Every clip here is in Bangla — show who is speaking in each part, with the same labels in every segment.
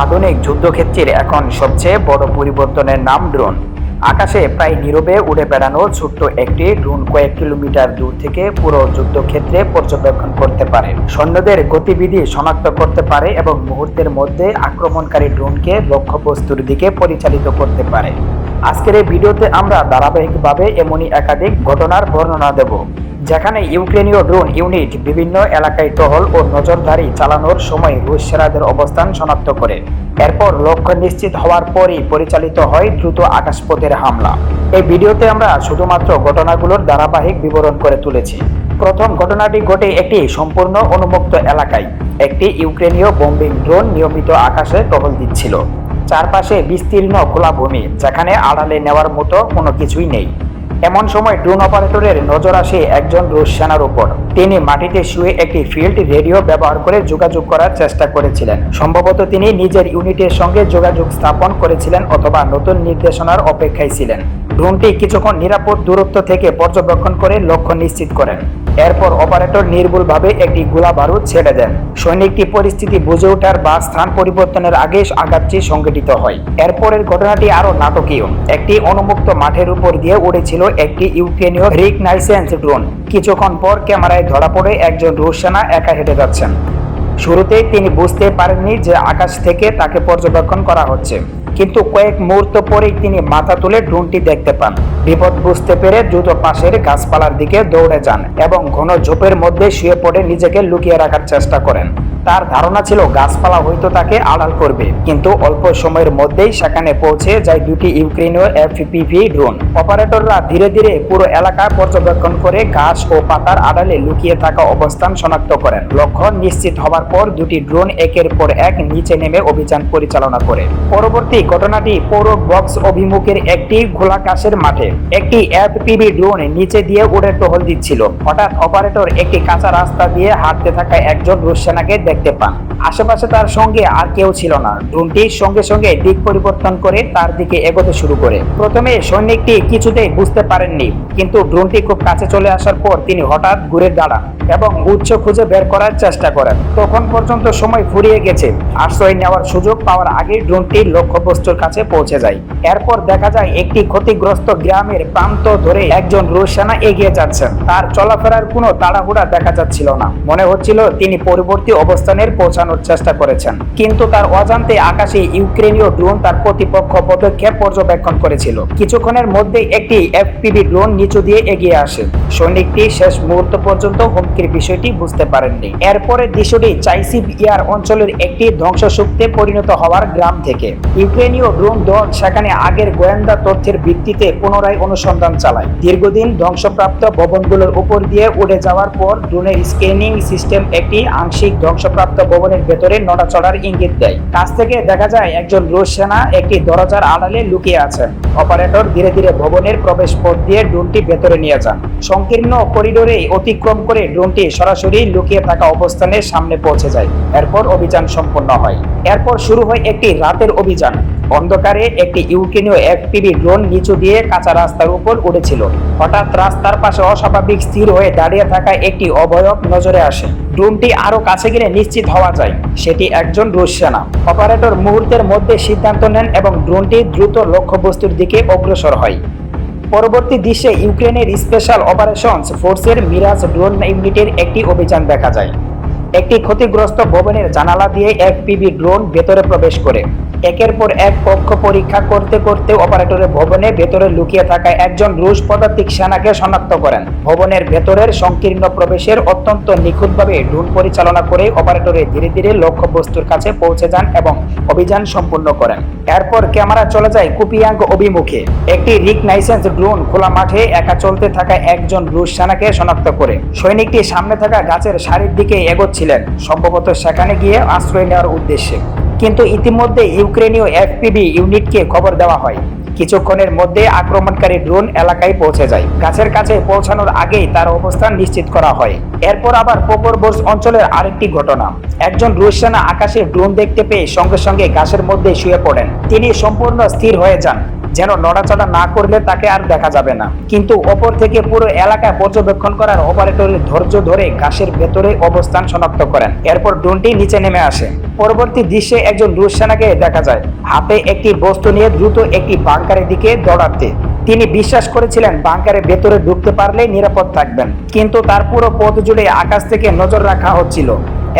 Speaker 1: আধুনিক যুদ্ধক্ষেত্রের এখন সবচেয়ে বড় পরিবর্তনের নাম ড্রোন। আকাশে প্রায় নীরবে উড়ে বেড়ানো ছোট্ট একটি ড্রোন কয়েক কিলোমিটার দূর থেকে পুরো যুদ্ধক্ষেত্রে পর্যবেক্ষণ করতে পারে, সৈন্যদের গতিবিধি শনাক্ত করতে পারে এবং মুহূর্তের মধ্যে আক্রমণকারী ড্রোনকে লক্ষ্যবস্তুর দিকে পরিচালিত করতে পারে। আজকের এই ভিডিওতে আমরা ধারাবাহিকভাবে এমনই একাধিক ঘটনার বর্ণনা দেব, যেখানে ইউক্রেনীয় ড্রোন ইউনিট বিভিন্ন এলাকায় টহল ও নজরদারি চালানোর সময় রুশ সেনাদের অবস্থান শনাক্ত করে। এরপর লক্ষ্য নিশ্চিত হওয়ার পরই পরিচালিত হয় দ্রুত আকাশপথের হামলা। এই ভিডিওতে আমরা শুধুমাত্র ঘটনাগুলোর ধারাবাহিক বিবরণ করে তুলেছি। প্রথম ঘটনাটি ঘটে একটি সম্পূর্ণ উন্মুক্ত এলাকায়। একটি ইউক্রেনীয় বোম্বিং ড্রোন নিয়মিত আকাশে টহল দিচ্ছিল। চারপাশে বিস্তীর্ণ খোলা ভূমি, যেখানে আড়ালে নেওয়ার মতো কোনো কিছুই নেই। এমন সময় ড্রোন অপারেটরের নজর আসে একজন রুশ সেনার উপর। তিনি মাটিতে শুয়ে একটি ফিল্ড রেডিও ব্যবহার করে যোগাযোগ করার চেষ্টা করেছিলেন। সম্ভবত তিনি নিজের ইউনিটের সঙ্গে যোগাযোগ স্থাপন করেছিলেন অথবা নতুন নির্দেশনার অপেক্ষায় ছিলেন। ড্রোনটি কিছুক্ষণ নিরাপদ দূরত্ব থেকে পর্যবেক্ষণ করে লক্ষ্য নিশ্চিত করেন। এরপর অপারেটর নির্ভুলভাবে একটি গোলা বারুদ ছেড়ে দেন। সৈনিকটি পরিস্থিতি বুঝে ওঠার বা স্থান পরিবর্তনের আগে আঘাতটি সংঘটিত হয়। এরপরের ঘটনাটি আরো নাটকীয়। একটি অনুমুক্ত মাঠের উপর দিয়ে উড়েছিল একটি ইউক্রেনীয় রিকনাইসেন্স ড্রোন। কিছুক্ষণ পর ক্যামেরায় ধরা পড়ে একজন রুশ সেনা একা হেঁটে যাচ্ছেন। শুরুতেই তিনি বুঝতে পারেননি যে আকাশ থেকে তাকে পর্যবেক্ষণ করা হচ্ছে, কিন্তু কয়েক মুহূর্ত পরেই তিনি মাথা তুলে ড্রোনটি দেখতে পান। বিপদ বুঝতে পেরে দ্রুত পাশের গাছপালার দিকে দৌড়ে যান এবং ঘন ঝোপের মধ্যে শুয়ে পড়ে নিজেকে লুকিয়ে রাখার চেষ্টা করেন। তার ধারণা ছিল গাছপালা হয়তো তাকে আড়াল করবে, কিন্তু অল্প সময়ের মধ্যেই সেখানে পৌঁছে যায় দুটি ইউক্রেনীয় এফপিভি ড্রোন। অপারেটররা ধীরে ধীরে পুরো এলাকা পর্যবেক্ষণ করে ঘাস ও পাতার আড়ালে লুকিয়ে থাকা অবস্থান শনাক্ত করেন। লক্ষ্য নিশ্চিত হওয়ার পর দুটি ড্রোন একের পর এক নিচে নেমে অভিযান পরিচালনা করে। পরবর্তী ঘটনাটি পৌর বক্স অভিমুখের একটি খোলাকাশের মাঠে। একটি এফপিভি ড্রোন নিচে দিয়ে উড়ে টহল দিচ্ছিল। হঠাৎ অপারেটর একটি কাঁচা রাস্তা দিয়ে হাঁটতে থাকা একজন রুশ সেনাকে দেখতে পান। আশেপাশে তার সঙ্গে আর কেউ ছিল না। ড্রোনটি সঙ্গে সঙ্গে দিক পরিবর্তন করে তার দিকে এগোতে শুরু করে। প্রথমে সৈনিকটি কিছুতেই বুঝতে পারেননি, কিন্তু ড্রোনটি খুব কাছে চলে আসার পর তিনি হঠাৎ ঘুরে দাঁড়ান এবং উৎস খুঁজে বের করার চেষ্টা করেন। তখন পর্যন্ত সময় ফুরিয়ে গেছে। আশ্রয় নেওয়ার সুযোগ পাওয়ার আগেই ড্রোনটি লক্ষ্যবস্তুর কাছে পৌঁছে যায়। এরপর দেখা যায় একটি ক্ষতিগ্রস্ত গ্রামের প্রান্ত ধরে একজন রুশ সেনা এগিয়ে যাচ্ছেন। তার চলাফেরার কোনো তাড়াহুড়া দেখা যাচ্ছিল না। মনে হচ্ছিল তিনি পরবর্তী অবস্থানের পৌঁছানোর চেষ্টা করেছেন, কিন্তু তার অজান্তে আকাশে ইউক্রেনীয় ড্রোন তার প্রতিপক্ষ পদক্ষেপ পর্যবেক্ষণ করেছিল। কিছুক্ষণের মধ্যে একটি এফপিভি ড্রোন নিচু দিয়ে এগিয়ে আসে। সৈনিকটি শেষ মুহূর্ত পর্যন্ত হুমকির বিষয়টি বুঝতে পারেননি। এরপরে দৃশ্যটি চাইসিভ ইয়ার অঞ্চলের একটি ধ্বংসস্তূপে পরিণত হওয়ার গ্রাম থেকে। ইউক্রেনীয় ড্রোন দল সেখানে আগের গোয়েন্দা তথ্যের ভিত্তিতে পুনরায় অনুসন্ধান চালায়। দীর্ঘদিন ধ্বংসপ্রাপ্ত ভবনগুলোর উপর দিয়ে উড়ে যাওয়ার পর ড্রোনের স্ক্যানিং সিস্টেম একটি আংশিক ধ্বংসপ্রাপ্ত ভবনের ভেতরে নড়াচড়ার ইঙ্গিত দেয়। কাছ থেকে দেখা যায় একজন রুশ সেনা একটি দরজার আড়ালে লুকিয়ে আছেন। অপারেটর ধীরে ধীরে ভবনের প্রবেশ পথ দিয়ে ড্রোনটি ভেতরে নিয়ে যান। সংকীর্ণ করিডোরে অতিক্রম করে ড্রোনটি সরাসরি লুকিয়ে থাকা অবস্থানের সামনে পৌঁছে যায়। এরপর অভিযান সম্পন্ন হয়। এরপর শুরু হয় একটি রাতের অভিযান। অন্ধকারে একটি ইউক্রেনীয় এফপিভি ড্রোন নিচু দিয়ে কাঁচা রাস্তার উপর উড়েছিল। হঠাৎ রাস্তার পাশে অস্বাভাবিক স্থির হয়ে দাঁড়িয়ে থাকা একটি অবয়ব নজরে আসে। ড্রোনটি আরো কাছে গেলে নিশ্চিত হওয়া যায় সেটি একজন রুশ সেনা। অপারেটর মুহূর্তের মধ্যে সিদ্ধান্ত নেন এবং ড্রোনটি দ্রুত লক্ষ্যবস্তুর দিকে অগ্রসর হয়। পরবর্তী দৃশ্যে ইউক্রেনের স্পেশাল অপারেশনস ফোর্সের মিরাজ ড্রোন ইউনিটের একটি অভিযান দেখা যায়। একটি ক্ষতিগ্রস্ত ভবনের জানালা দিয়ে এফপিভি ড্রোন ভেতরে প্রবেশ করে। একের পর এক কক্ষ পরীক্ষা করতে করতে অপারেটরের ভবনের ভেতরে লুকিয়ে থাকা একজন রুশ পদাতিক সেনাকে শনাক্ত করেন। ভবনের ভেতরের সংকীর্ণ প্রবেশের অত্যন্ত নিখুঁতভাবে ড্রোন পরিচালনা করে অপারেটরে ধীরে ধীরে লক্ষ্যবস্তুর কাছে পৌঁছে যান এবং অভিযান সম্পূর্ণ করেন। এরপর ক্যামেরা চলে যায় কুপিয়াঙ্গ অভিমুখে। একটি রিকনাইসেন্স ড্রোন খোলা মাঠে একা চলতে থাকা একজন রুশ সেনাকে শনাক্ত করে। সৈনিকটি সামনে থাকা গাছের সারির দিকে এগোচ্ছিলেন, সম্ভবত সেখানে গিয়ে আশ্রয় নেওয়ার উদ্দেশ্যে। কিন্তু ইতিমধ্যে ইউক্রেনীয় এফপিভি ইউনিটকে খবর দেওয়া হয়। কিছুক্ষণের মধ্যে আক্রমণকারী ড্রোন এলাকায় পৌঁছে যায়। গাছের কাছে পৌঁছানোর আগেই তার অবস্থান নিশ্চিত করা হয়। এরপর আবার পোকরবোর্স অঞ্চলের আরেকটি ঘটনা। একজন রুশ সেনা আকাশে ড্রোন দেখতে পেয়ে সঙ্গে সঙ্গে গাছের মধ্যে শুয়ে পড়েন। তিনি সম্পূর্ণ স্থির হয়ে যান, যেন নড়াচড়া না করলে তাকে আর দেখা যাবে না। কিন্তু অপর থেকে পুরো এলাকা পর্যবেক্ষণ করার অপারেটরের ধৈর্য ধরে ঘাসের ভেতরে অবস্থান শনাক্ত করেন। এরপর ড্রোনটি নিচে নেমে আসে। পরবর্তী দৃশ্যে একজন রুশ সেনাকে দেখা যায় হাতে একটি বস্তু নিয়ে দ্রুত একটি বাংকারের দিকে দৌড়াতে। তিনি বিশ্বাস করেছিলেন বাংকারের ভেতরে ঢুকতে পারলে নিরাপদ থাকবেন, কিন্তু তার পুরো পথ জুড়ে আকাশ থেকে নজর রাখা হচ্ছিল।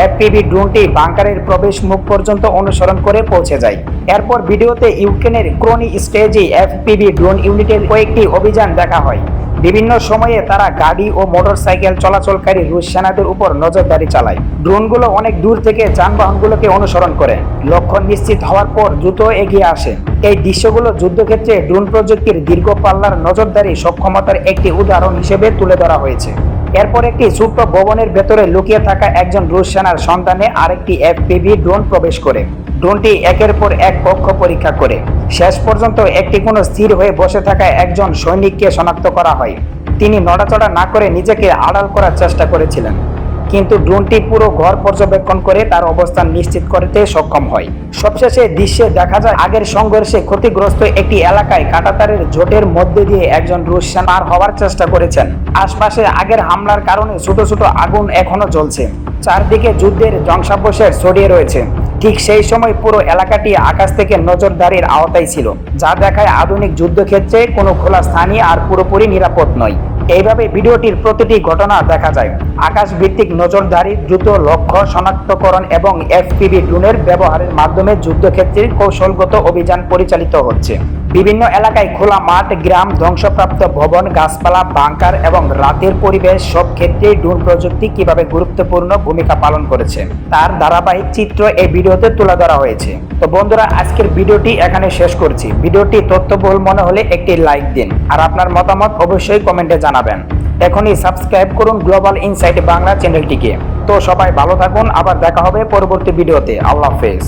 Speaker 1: এফপিভি ড্রোনটি বাংকারের প্রবেশ মুখ পর্যন্ত অনুসরণ করে পৌঁছে যায়। এরপর ভিডিওতে ইউক্রেনের ক্রোনি স্টেজে এফপিভি ড্রোন ইউনিটের কয়েকটি অভিযান দেখা হয়। বিভিন্ন সময়ে তারা গাড়ি ও মোটরসাইকেল চলাচলকারী রুশ সেনাদের উপর নজরদারি চালায়। ড্রোনগুলো অনেক দূর থেকে যানবাহনগুলোকে অনুসরণ করে লক্ষ্য নিশ্চিত হওয়ার পর দ্রুত এগিয়ে আসে। এই দৃশ্যগুলো যুদ্ধক্ষেত্রে ড্রোন প্রযুক্তির দীর্ঘ পাল্লার নজরদারি সক্ষমতার একটি উদাহরণ হিসেবে তুলে ধরা হয়েছে। এরপর একটি ছোট্ট ভবনের ভেতরে লুকিয়ে থাকা একজন রুশ সেনার সন্ধানে আরেকটি এফপিভি ড্রোন প্রবেশ করে। ড্রোনটি একের পর এক কক্ষ পরীক্ষা করে শেষ পর্যন্ত একটি কোনো স্থির হয়ে বসে থাকা একজন সৈনিককে শনাক্ত করা হয়। তিনি নড়াচড়া না করে নিজেকে আড়াল করার চেষ্টা করেছিলেন, কিন্তু ড্রোনটি পুরো ঘর পর্যবেক্ষণ করে তার অবস্থান নিশ্চিত করতে সক্ষম হয়। সবশেষে দৃশ্যে দেখা যায় আগের সংঘর্ষে ক্ষতিগ্রস্ত একটি এলাকায় কাঁটাতারের জোটের মধ্যে দিয়ে একজন রুশ সেনা পার হওয়ার চেষ্টা করেছেন। আশপাশে আগের হামলার কারণে ছোট ছোট আগুন এখনো জ্বলছে, চারদিকে যুদ্ধের ধ্বংসাবশেষ ছড়িয়ে রয়েছে। ঠিক সেই সময় পুরো এলাকাটি আকাশ থেকে নজরদারির আওতায় ছিল, যা দেখায় আধুনিক যুদ্ধক্ষেত্রে কোনো খোলা স্থানই আর পুরোপুরি নিরাপদ নয়। এইভাবে ভিডিওটির প্রতিটি ঘটনা দেখা যায় আকাশ ভিত্তিক নজরদারি, দ্রুত লক্ষ্য শনাক্তকরণ এবং এফপিভি ড্রোনের ব্যবহারের মাধ্যমে যুদ্ধক্ষেত্রের কৌশলগত অভিযান পরিচালিত হচ্ছে। বিভিন্ন এলাকায় খোলা মাঠ, গ্রাম, ধ্বংসপ্রাপ্ত ভবন, গাছপালা, বাংকার এবং রাতের পরিবেশ সব ক্ষেত্রেই ড্রোন প্রযুক্তি কিভাবে গুরুত্বপূর্ণ ভূমিকা পালন করেছে তার ধারাবাহিক চিত্র এই ভিডিওতে তুলে ধরা হয়েছে। তো বন্ধুরা, আজকের ভিডিওটি এখানে শেষ করছি। ভিডিওটি তথ্যবহুল মনে হলে একটি লাইক দিন আর আপনার মতামত অবশ্যই কমেন্টে জানাবেন। এখনই সাবস্ক্রাইব করুন গ্লোবাল ইনসাইট বাংলা চ্যানেলটিকে। তো সবাই ভালো থাকুন, আবার দেখা হবে পরবর্তী ভিডিওতে। আল্লাহ হাফেজ।